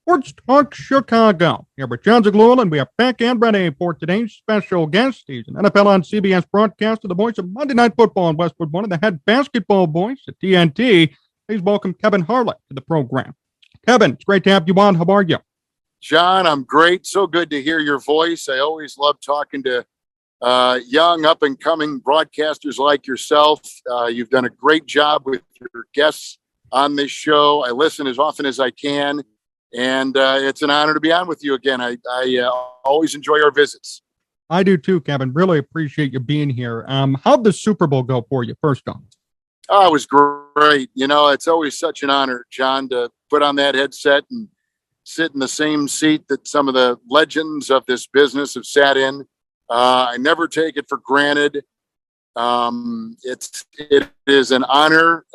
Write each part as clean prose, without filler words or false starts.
Sports Talk Chicago. Here with Jon Zaghloul, and we are back and ready for today's special guest. He's an NFL on CBS broadcaster, the voice of Monday Night Football in Westwood One, and the head basketball voice at TNT. Please welcome Kevin Harlan to the program. Kevin, it's great to have you on. How are you? John, I'm great. So good to hear your voice. I always love talking to young, up-and-coming broadcasters like yourself. You've done a great job with your guests on this show. I listen as often as I can. And it's an honor to be on with you again. I always enjoy our visits. I do too, Kevin. Really appreciate you being here. How'd the Super Bowl go for you, first off? Oh, it was great. You know, it's always such an honor, John, to put on that headset and sit in the same seat that some of the legends of this business have sat in. I never take it for granted. It is an honor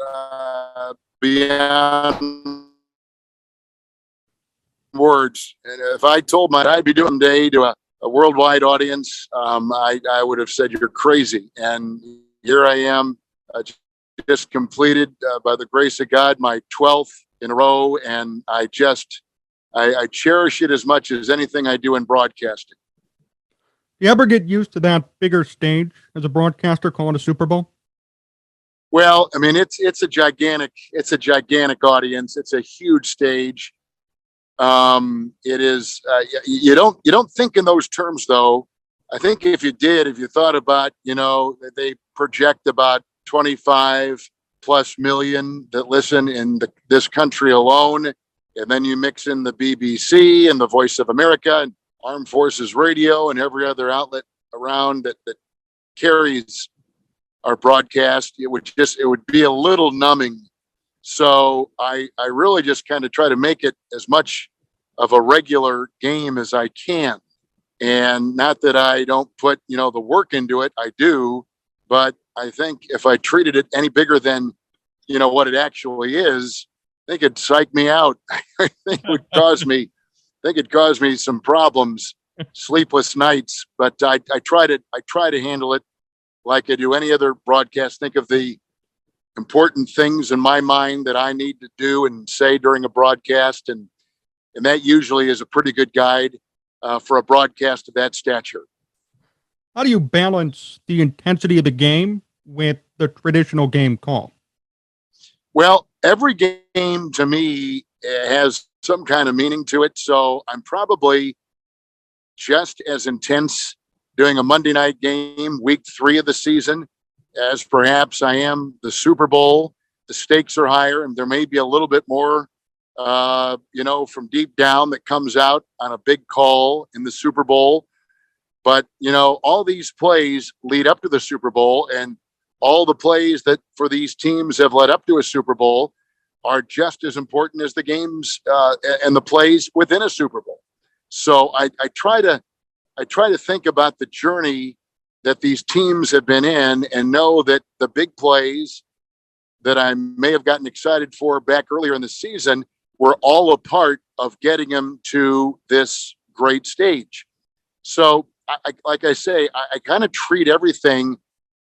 beyond words. And if I told my I'd be doing today to a worldwide audience, I would have said you're crazy. And here I am, just completed by the grace of God my 12th in a row, and I cherish it as much as anything I do in broadcasting. You ever get used to that bigger stage as a broadcaster calling a Super Bowl? Well, I mean, it's a gigantic audience. It's a huge stage. It is, you don't think in those terms though. I think if you thought about, they project about 25 plus million that listen in this country alone. And then you mix in the BBC and the Voice of America and Armed Forces Radio and every other outlet around that carries our broadcast. It would be a little numbing. So I really just kind of try to make it as much of a regular game as I can. And not that I don't put, the work into it, I do, but I think if I treated it any bigger than, what it actually is, I think it'd psych me out. I think it'd cause me some problems, sleepless nights, but I try to handle it like I do any other broadcast. Think of the important things in my mind that I need to do and say during a broadcast. And that usually is a pretty good guide for a broadcast of that stature. How do you balance the intensity of the game with the traditional game call? Well, every game to me has some kind of meaning to it. So I'm probably just as intense doing a Monday night game, week 3 of the season, as perhaps I am the Super Bowl. The stakes are higher, and there may be a little bit more from deep down that comes out on a big call in the Super Bowl. But, all these plays lead up to the Super Bowl, and all the plays that for these teams have led up to a Super Bowl are just as important as the games and the plays within a Super Bowl. So I try to think about the journey that these teams have been in and know that the big plays that I may have gotten excited for back earlier in the season were all a part of getting them to this great stage. So like I say, I kind of treat everything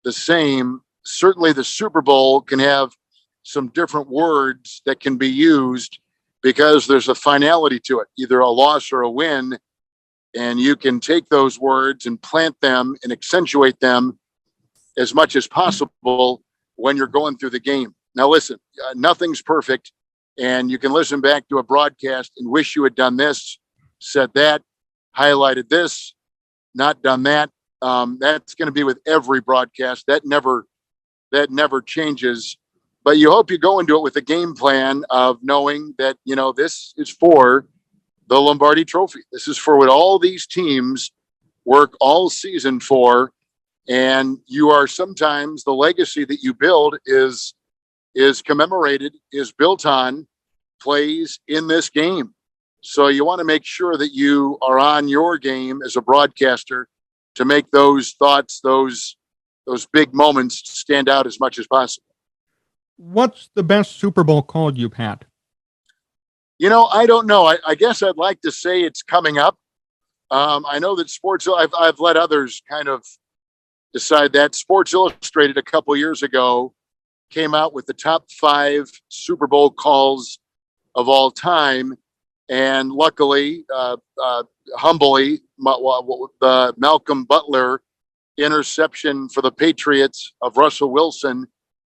the same. Certainly the Super Bowl can have some different words that can be used because there's a finality to it, either a loss or a win. And you can take those words and plant them and accentuate them as much as possible when you're going through the game. Now, listen, nothing's perfect. And you can listen back to a broadcast and wish you had done this, said that, highlighted this, not done that. That's going to be with every broadcast. That never changes. But you hope you go into it with a game plan of knowing that, this is for the Lombardi Trophy. This is for what all these teams work all season for. And you are sometimes the legacy that you build is commemorated, is built on plays in this game. So you want to make sure that you are on your game as a broadcaster to make those thoughts, those big moments stand out as much as possible. What's the best Super Bowl call you've had? I don't know. I guess I'd like to say it's coming up. I know that I've let others kind of decide that. Sports Illustrated a couple years ago came out with the top 5 Super Bowl calls of all time. And luckily, humbly, the Malcolm Butler interception for the Patriots of Russell Wilson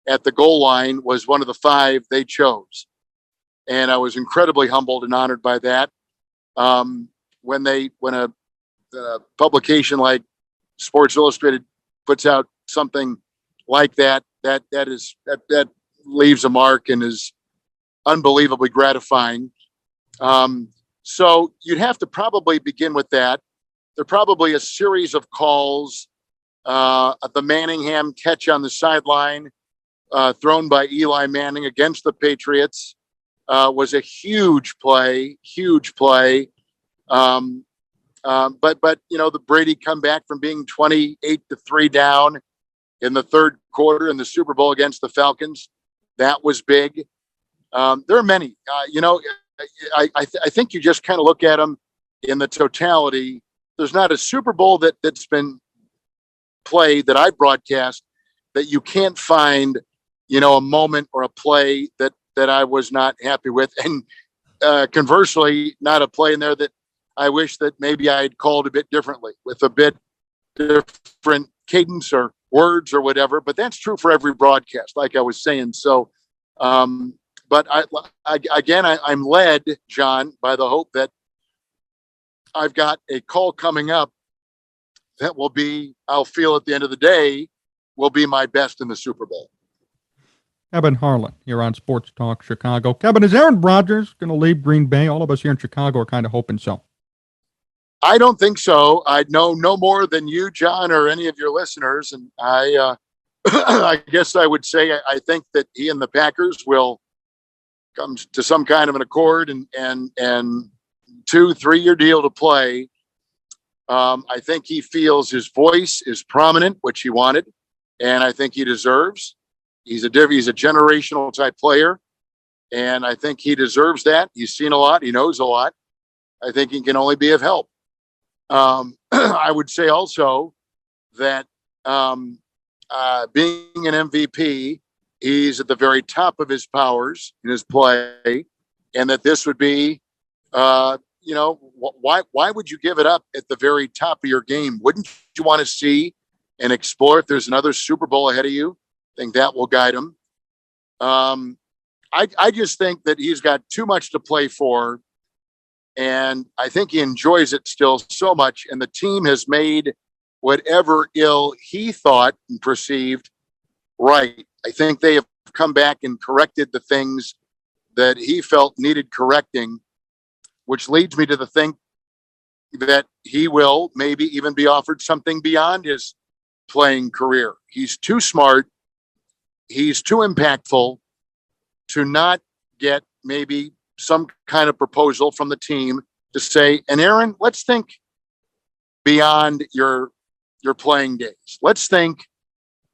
at the goal line was one of the 5 they chose. And I was incredibly humbled and honored by that. When a publication like Sports Illustrated puts out something like that, that leaves a mark and is unbelievably gratifying. So you'd have to probably begin with that. There probably a series of calls. The Manningham catch on the sideline, thrown by Eli Manning against the Patriots, was a huge play. But the Brady comeback from being 28-3 down in the third quarter in the Super Bowl against the Falcons, that was big. There are many. I think you just kind of look at them in the totality. There's not a Super Bowl that's been played that I broadcast that you can't find, a moment or a play that I was not happy with. And conversely, not a play in there that I wish that maybe I had called a bit differently with a bit different cadence or words or whatever. But that's true for every broadcast, like I was saying. So, but I'm led, John, by the hope that I've got a call coming up that will be, I'll feel at the end of the day, will be my best in the Super Bowl. Kevin Harlan here on Sports Talk Chicago. Kevin, is Aaron Rodgers going to leave Green Bay? All of us here in Chicago are kind of hoping so. I don't think so. I know no more than you, John, or any of your listeners. And I I guess I would say I think that he and the Packers will come to some kind of an accord and 2-3 year deal to play. I think he feels his voice is prominent, which he wanted, and I think he deserves. He's a generational type player, and I think he deserves that. He's seen a lot. He knows a lot. I think he can only be of help. I would say also that being an MVP, he's at the very top of his powers in his play, and that this would be, why would you give it up at the very top of your game? Wouldn't you want to see and explore if there's another Super Bowl ahead of you? I think that will guide him. I just think that he's got too much to play for, and I think he enjoys it still so much, and the team has made whatever ill he thought and perceived right. I think they have come back and corrected the things that he felt needed correcting, which leads me to the think that he will maybe even be offered something beyond his playing career. He's too smart. He's too impactful to not get maybe some kind of proposal from the team to say, and Aaron, let's think beyond your playing days. Let's think,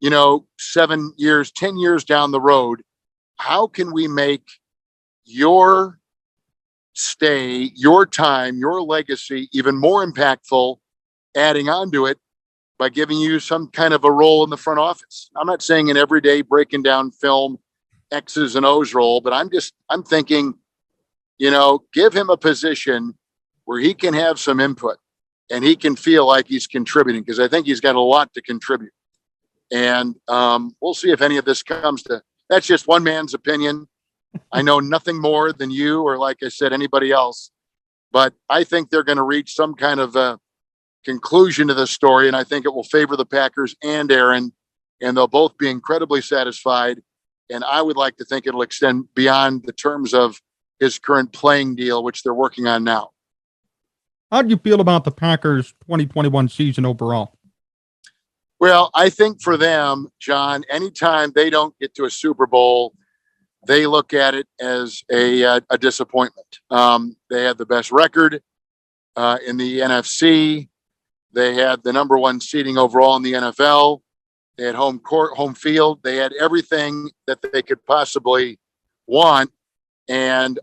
7 years, 10 years down the road, how can we make your stay, your time, your legacy even more impactful, adding on to it by giving you some kind of a role in the front office. I'm not saying an everyday breaking down film X's and O's role, but I'm thinking, give him a position where he can have some input and he can feel like he's contributing, because I think he's got a lot to contribute. And we'll see if any of this comes to, that's just one man's opinion. I know nothing more than you, or like I said, anybody else, but I think they're going to reach some kind of a conclusion to this story. And I think it will favor the Packers and Aaron, and they'll both be incredibly satisfied. And I would like to think it'll extend beyond the terms of his current playing deal, which they're working on now. How do you feel about the Packers 2021 season overall? Well, I think for them, John, anytime they don't get to a Super Bowl, they look at it as a disappointment. They had the best record in the NFC. They had the number one seeding overall in the NFL. They had home court, home field. They had everything that they could possibly want, and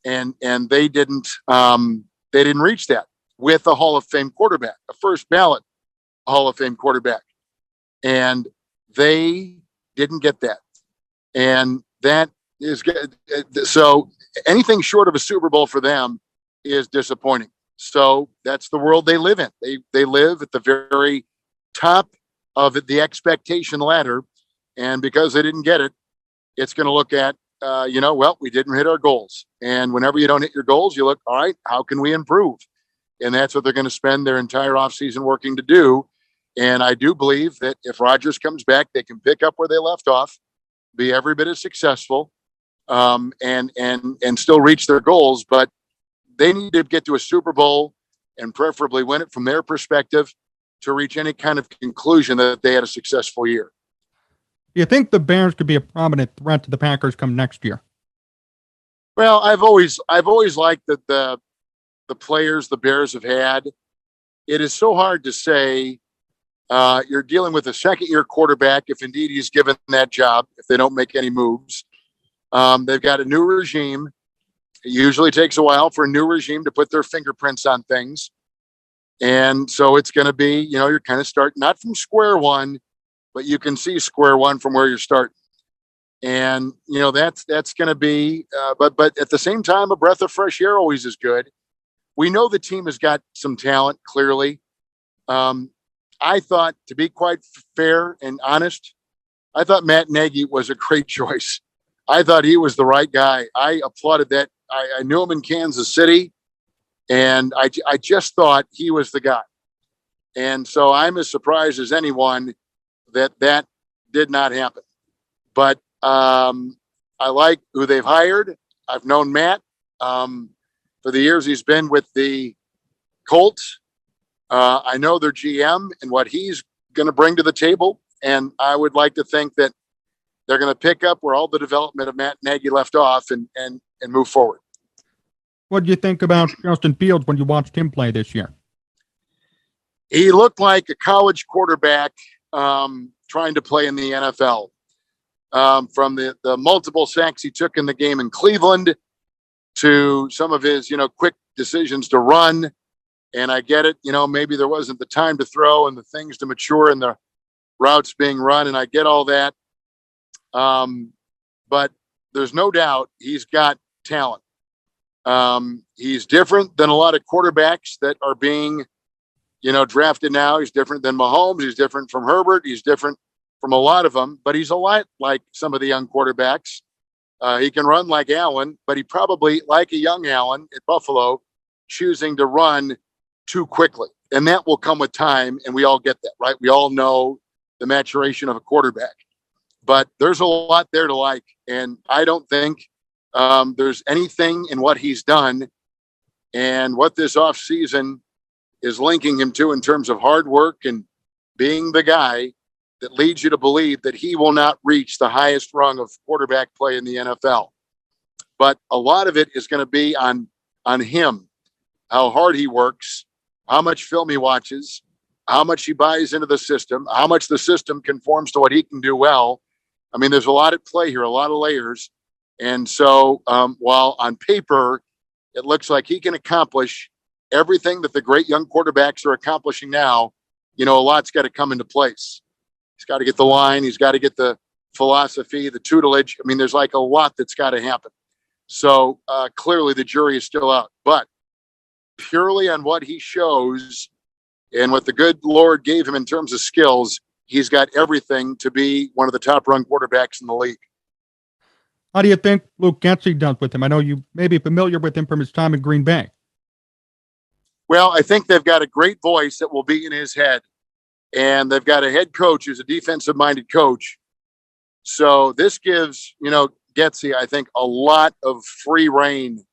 they didn't reach that with a Hall of Fame quarterback, a first ballot Hall of Fame quarterback, and they didn't get that. And that, so anything short of a Super Bowl for them is disappointing. So that's the world they live in. They live at the very top of the expectation ladder, and because they didn't get it, it's going to look at well, we didn't hit our goals. And whenever you don't hit your goals, you look, all right, how can we improve? And that's what they're going to spend their entire offseason working to do. And I do believe that if Rodgers comes back, they can pick up where they left off, be every bit as successful, and still reach their goals. But they need to get to a Super Bowl and preferably win it from their perspective to reach any kind of conclusion that they had a successful year. Do you think the Bears could be a prominent threat to the Packers come next year? Well, I've always liked that the players the Bears have had. It is so hard to say. You're dealing with a second-year quarterback, if indeed he's given that job, if they don't make any moves. They've got a new regime. It usually takes a while for a new regime to put their fingerprints on things. And so it's going to be, you're kind of starting not from square one, but you can see square one from where you're starting. And, that's going to be, but at the same time, a breath of fresh air always is good. We know the team has got some talent, clearly. I thought, to be quite fair and honest, I thought Matt Nagy was a great choice. I thought he was the right guy. I applauded that. I knew him in Kansas City, and I just thought he was the guy. And so I'm as surprised as anyone that did not happen. But I like who they've hired. I've known Matt for the years he's been with the Colts. I know their GM and what he's going to bring to the table. And I would like to think that they're going to pick up where all the development of Matt Nagy left off and move forward. What do you think about Justin Fields when you watched him play this year? He looked like a college quarterback trying to play in the NFL. From the multiple sacks he took in the game in Cleveland to some of his, quick decisions to run. And I get it, maybe there wasn't the time to throw and the things to mature and the routes being run. And I get all that. But there's no doubt he's got talent. He's different than a lot of quarterbacks that are being, drafted now. He's different than Mahomes. He's different from Herbert. He's different from a lot of them, but he's a lot like some of the young quarterbacks. He can run like Allen, but he probably, like a young Allen at Buffalo, choosing to run too quickly. And that will come with time, and we all get that, right? We all know the maturation of a quarterback. But there's a lot there to like, and I don't think there's anything in what he's done and what this offseason is linking him to in terms of hard work and being the guy that leads you to believe that he will not reach the highest rung of quarterback play in the NFL. But a lot of it is going to be on him, how hard he works, how much film he watches, how much he buys into the system, how much the system conforms to what he can do well. I mean, there's a lot at play here, a lot of layers. And so while on paper, it looks like he can accomplish everything that the great young quarterbacks are accomplishing now, a lot's got to come into place. He's got to get the line. He's got to get the philosophy, the tutelage. I mean, there's like a lot that's got to happen. So clearly the jury is still out. But purely on what he shows and what the good Lord gave him in terms of skills, he's got everything to be one of the top-run quarterbacks in the league. How do you think Luke Getsy does with him? I know you may be familiar with him from his time in Green Bay. Well, I think they've got a great voice that will be in his head. And they've got a head coach who's a defensive-minded coach. So this gives, Getsy, I think, a lot of free reign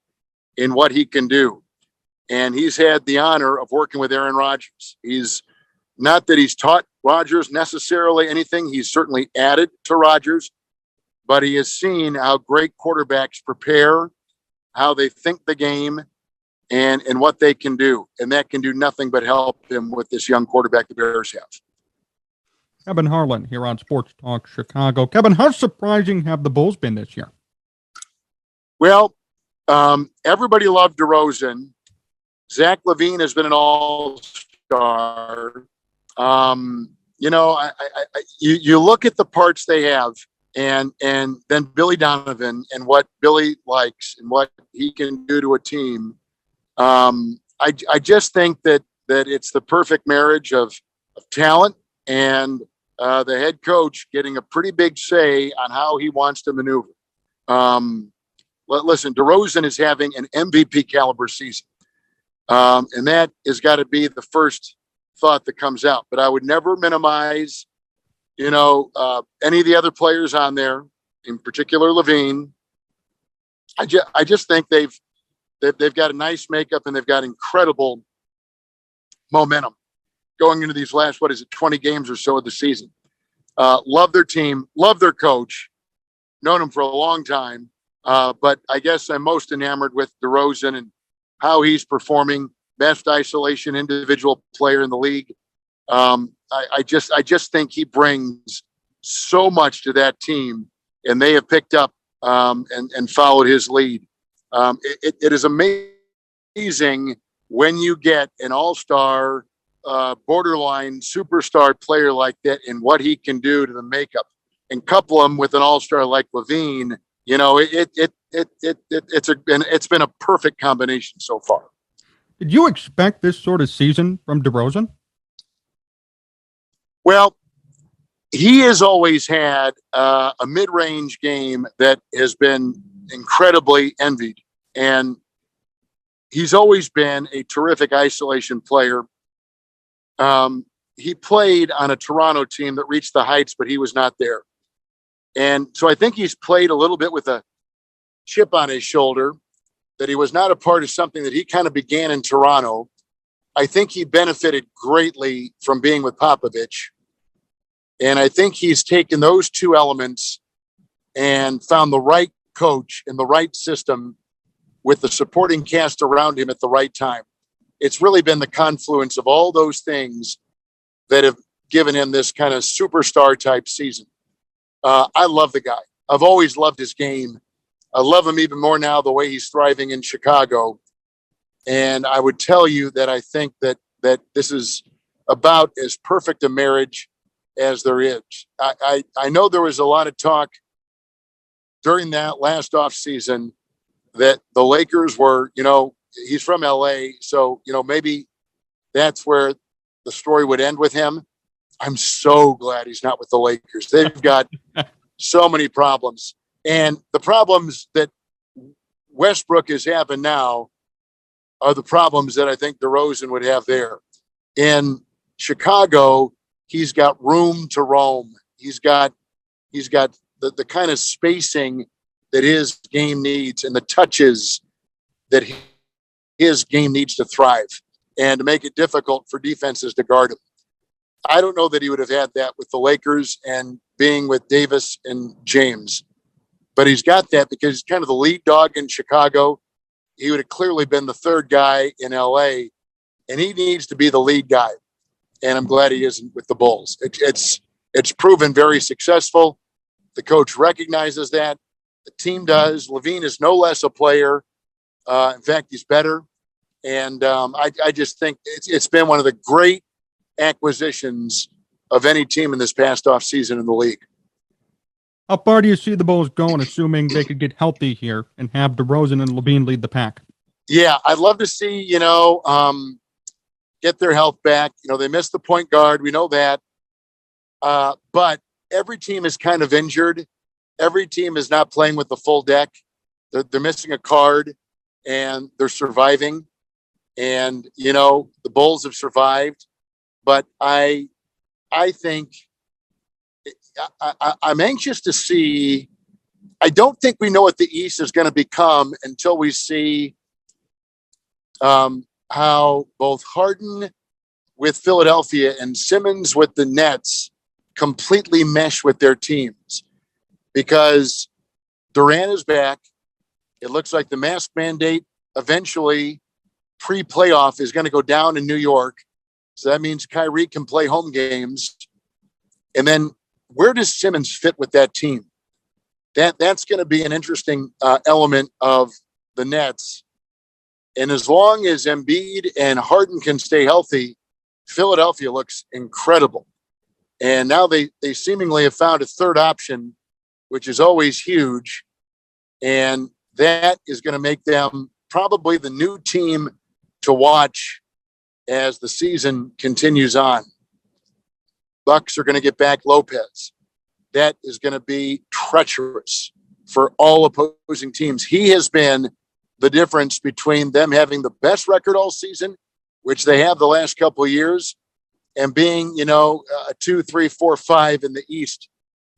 in what he can do. And he's had the honor of working with Aaron Rodgers. He's not that he's taught Rodgers necessarily anything. He's certainly added to Rodgers, but he has seen how great quarterbacks prepare, how they think the game, and what they can do. And that can do nothing but help him with this young quarterback the Bears have. Kevin Harlan here on Sports Talk Chicago. Kevin, how surprising have the Bulls been this year? Well, everybody loved DeRozan. Zach LaVine has been an all-star. You look at the parts they have. and then Billy Donovan and what Billy likes and what he can do to a team. I just think that it's the perfect marriage of talent and the head coach getting a pretty big say on how he wants to maneuver. Listen, DeRozan is having an MVP caliber season. And that has got to be the first thought that comes out. But I would never minimize, any of the other players on there, in particular Levine. I just think they've got a nice makeup and they've got incredible momentum going into these last, 20 games or so of the season. Love their team, love their coach, known him for a long time. But I guess I'm most enamored with DeRozan and how he's performing. Best isolation individual player in the league. I just think he brings so much to that team, and they have picked up and followed his lead. It is amazing when you get an all-star, borderline superstar player like that and what he can do to the makeup, and couple him with an all-star like Levine. It's been a perfect combination so far. Did you expect this sort of season from DeRozan? Well, he has always had a mid-range game that has been incredibly envied, and he's always been a terrific isolation player. He played on a Toronto team that reached the heights, but he was not there. And so I think he's played a little bit with a chip on his shoulder that he was not a part of something that he kind of began in Toronto. I think he benefited greatly from being with Popovich. And I think he's taken those two elements and found the right coach and the right system with the supporting cast around him at the right time. It's really been the confluence of all those things that have given him this kind of superstar type season. I love the guy. I've always loved his game. I love him even more now, the way he's thriving in Chicago. And I would tell you that I think that this is about as perfect a marriage as there is. I know there was a lot of talk during that last offseason that the Lakers were, he's from LA, so, maybe that's where the story would end with him. I'm so glad he's not with the Lakers. They've got so many problems. And the problems that Westbrook is having now are the problems that I think DeRozan would have there. In Chicago, he's got room to roam. He's got the kind of spacing that his game needs and the touches that his game needs to thrive and to make it difficult for defenses to guard him. I don't know that he would have had that with the Lakers and being with Davis and James, but he's got that because he's kind of the lead dog in Chicago. He would have clearly been the third guy in LA, and he needs to be the lead guy. And I'm glad he isn't with the Bulls. It's proven very successful. The coach recognizes that. The team does. Levine is no less a player. In fact, he's better. And I just think it's been one of the great acquisitions of any team in this past offseason in the league. How far do you see the Bulls going, assuming they could get healthy here and have DeRozan and Levine lead the pack? Yeah, I'd love to see, get their health back. They missed the point guard. We know that. But every team is kind of injured. Every team is not playing with the full deck. They're missing a card, and they're surviving. And, the Bulls have survived. But I think I'm anxious to see. I don't think we know what the East is going to become until we see how both Harden with Philadelphia and Simmons with the Nets completely mesh with their teams. Because Durant is back. It looks like the mask mandate eventually pre-playoff is going to go down in New York. So that means Kyrie can play home games. And then where does Simmons fit with that team? That's going to be an interesting element of the Nets. And as long as Embiid and Harden can stay healthy, Philadelphia looks incredible. And now they seemingly have found a third option which is always huge. And that is going to make them probably the new team to watch as the season continues on. Bucks are going to get back Lopez. That is going to be treacherous for all opposing teams. He has been the difference between them having the best record all season, which they have the last couple of years, and being, a 2, 3, 4, 5 in the East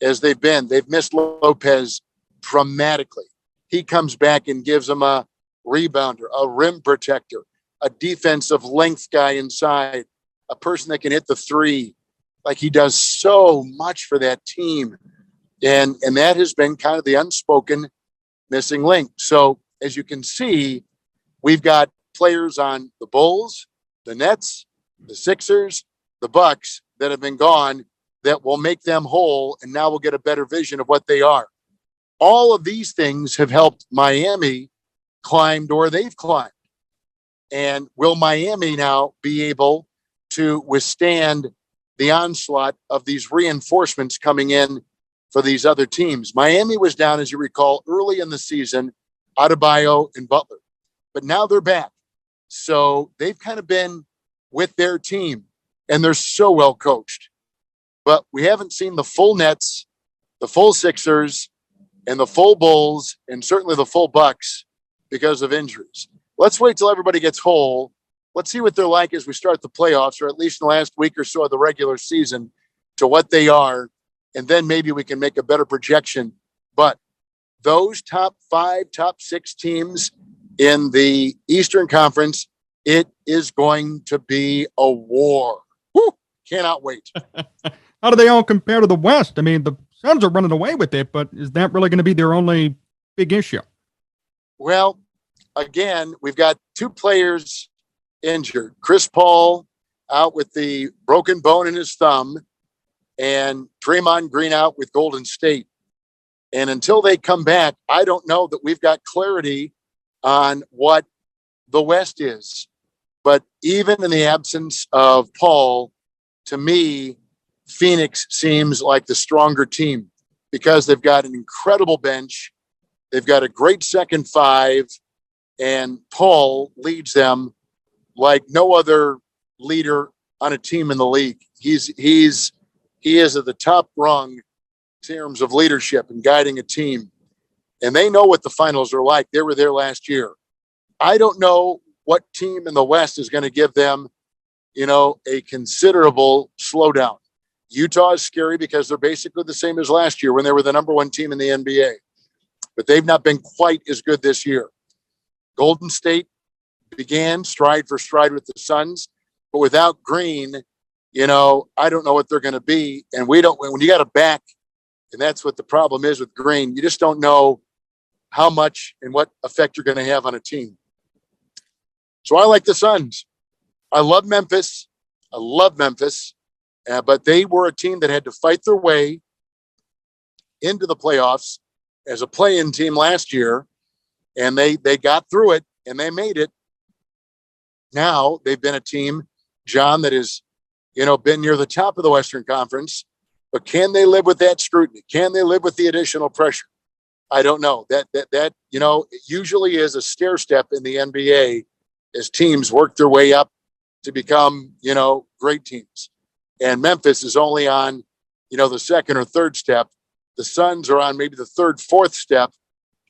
as they've been. They've missed Lopez dramatically. He comes back and gives them a rebounder, a rim protector, a defensive length guy inside, a person that can hit the three. Like, he does so much for that team. And that has been kind of the unspoken missing link. So as you can see, we've got players on the Bulls, the Nets, the Sixers, the Bucks that have been gone that will make them whole. And now we'll get a better vision of what they are. All of these things have helped Miami climb to where they've climbed. And will Miami now be able to withstand the onslaught of these reinforcements coming in for these other teams? Miami was down, as you recall, early in the season, Adebayo and Butler. But now they're back. So they've kind of been with their team, and they're so well coached. But we haven't seen the full Nets, the full Sixers, and the full Bulls, and certainly the full Bucks because of injuries. Let's wait till everybody gets whole. Let's see what they're like as we start the playoffs, or at least in the last week or so of the regular season, to what they are. And then maybe we can make a better projection. But those top 5, top 6 teams in the Eastern Conference, it is going to be a war. Woo! Cannot wait. How do they all compare to the West? I mean, the Suns are running away with it, but is that really going to be their only big issue? Well, again, we've got 2 players injured. Chris Paul out with the broken bone in his thumb, and Draymond Green out with Golden State. And until they come back, I don't know that we've got clarity on what the West is. But even in the absence of Paul, to me, Phoenix seems like the stronger team because they've got an incredible bench. They've got a great second 5, and Paul leads them like no other leader on a team in the league. He is at the top rung in terms of leadership and guiding a team. And they know what the finals are like. They were there last year. I don't know what team in the West is going to give them, a considerable slowdown. Utah is scary because they're basically the same as last year when they were the number 1 team in the NBA. But they've not been quite as good this year. Golden State began stride for stride with the Suns, but without Green, I don't know what they're going to be. And when you got a back, and that's what the problem is with Green, you just don't know how much and what effect you're going to have on a team. So I like the Suns. I love Memphis. But they were a team that had to fight their way into the playoffs as a play-in team last year, and they got through it, and they made it. Now they've been a team, John, that has, been near the top of the Western Conference, but can they live with that scrutiny? Can they live with the additional pressure? I don't know. That it usually is a stair step in the NBA as teams work their way up to become, great teams. And Memphis is only on, the second or third step. The Suns are on maybe the third, fourth step,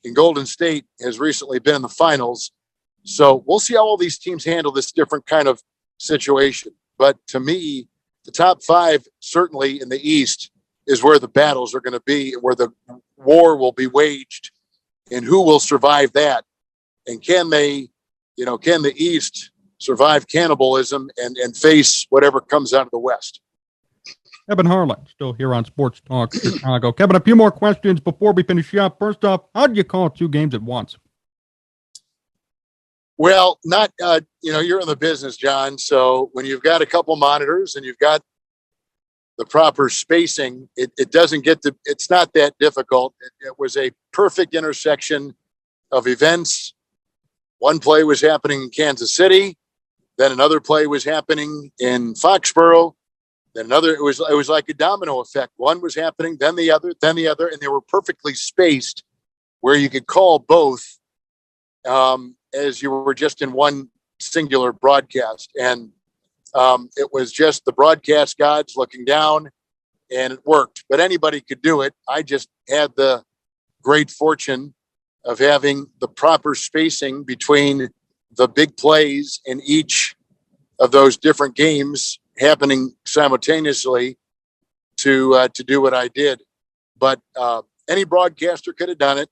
and Golden State has recently been in the finals. So we'll see how all these teams handle this different kind of situation. But to me, the top 5, certainly in the East, is where the battles are going to be, where the war will be waged, and who will survive that. And can they, can the East survive cannibalism and face whatever comes out of the West? Kevin Harlan, still here on Sports Talk Chicago. Kevin, a few more questions before we finish up. First off, how do you call 2 games at once? Well, not, you're in the business, John. So when you've got a couple monitors and you've got the proper spacing, it doesn't it's not that difficult. It was a perfect intersection of events. One play was happening in Kansas City. Then another play was happening in Foxborough. Then another, it was like a domino effect. One was happening, then the other, and they were perfectly spaced where you could call both as you were just in one singular broadcast. And it was just the broadcast gods looking down, and it worked. But anybody could do it. I just had the great fortune of having the proper spacing between the big plays in each of those different games happening simultaneously to do what I did. But any broadcaster could have done it.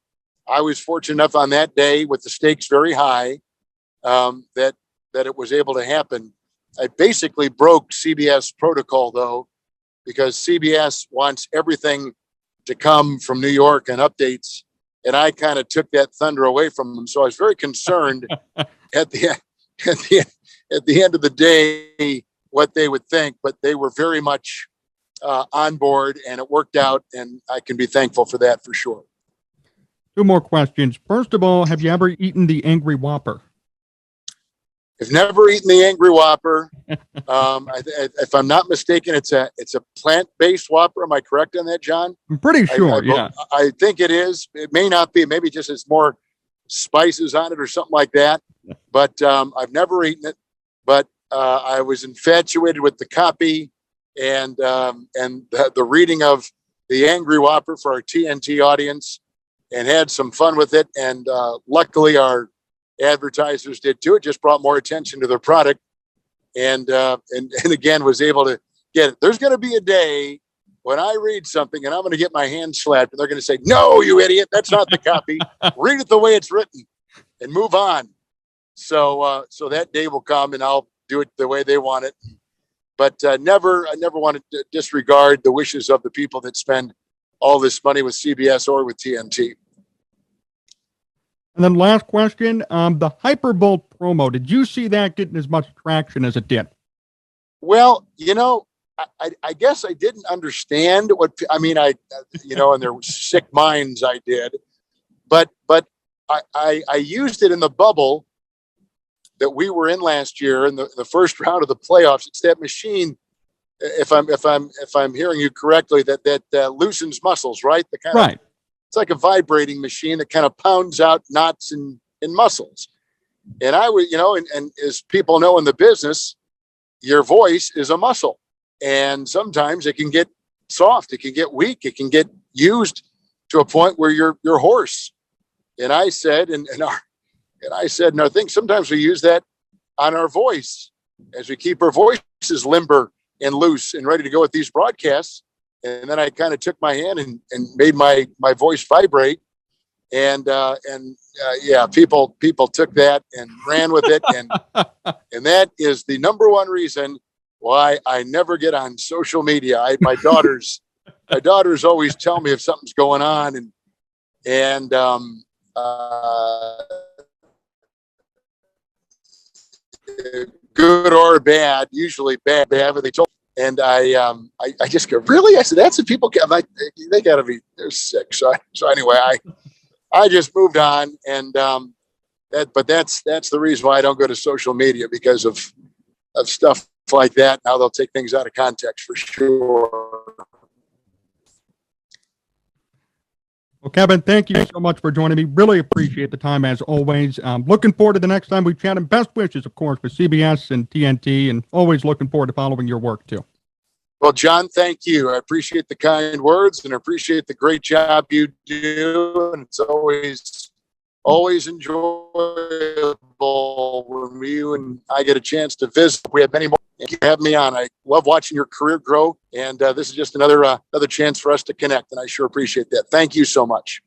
I was fortunate enough on that day with the stakes very high that it was able to happen. I basically broke CBS protocol, though, because CBS wants everything to come from New York and updates, and I kind of took that thunder away from them. So I was very concerned at the end of the day what they would think, but they were very much on board, and it worked out, and I can be thankful for that for sure. Two more questions. First of all, have you ever eaten the Angry Whopper? I've never eaten the Angry Whopper. If I'm not mistaken, it's a plant-based Whopper. Am I correct on that, John? I'm pretty sure, yeah. I think it is. It may not be. Maybe just it's more spices on it or something like that. But I've never eaten it. But I was infatuated with the copy and the reading of the Angry Whopper for our TNT audience, and had some fun with it. And luckily, our advertisers did too. It just brought more attention to their product, and again was able to get it. There's going to be a day when I read something and I'm going to get my hand slapped, and they're going to say, "No, you idiot! That's not the copy. Read it the way it's written, and move on." So that day will come, and I'll do it the way they want it. But I never want to disregard the wishes of the people that spend all this money with CBS or with TNT. And then last question, the Hyperbolt promo, did you see that getting as much traction as it did? Well, I guess I didn't understand and their sick minds I did, but I used it in the bubble that we were in last year in the first round of the playoffs. It's that machine, if I'm hearing you correctly, that loosens muscles, right? The kind right. It's like a vibrating machine that kind of pounds out knots in muscles. And I would, and as people know in the business, your voice is a muscle, and sometimes it can get soft, it can get weak, it can get used to a point where you're hoarse. And I said, and I think sometimes we use that on our voice as we keep our voices limber and loose and ready to go with these broadcasts. And then I kind of took my hand and made my voice vibrate. And people took that and ran with it. And that is the number one reason why I never get on social media. My daughters always tell me if something's going on, and good or bad, usually bad, but they told. And I just go, really? I said, that's what people get. They gotta be, they're sick. So anyway, I just moved on, and that's the reason why I don't go to social media, because of stuff like that. Now they'll take things out of context for sure. Well, Kevin, thank you so much for joining me. Really appreciate the time as always. Looking forward to the next time we chat, and best wishes, of course, for CBS and TNT, and always looking forward to following your work too. Well, John, thank you. I appreciate the kind words and appreciate the great job you do. And it's always enjoyable when you and I get a chance to visit. We have many more. You have me on. I love watching your career grow, and this is just another chance for us to connect, and I sure appreciate that. Thank you so much.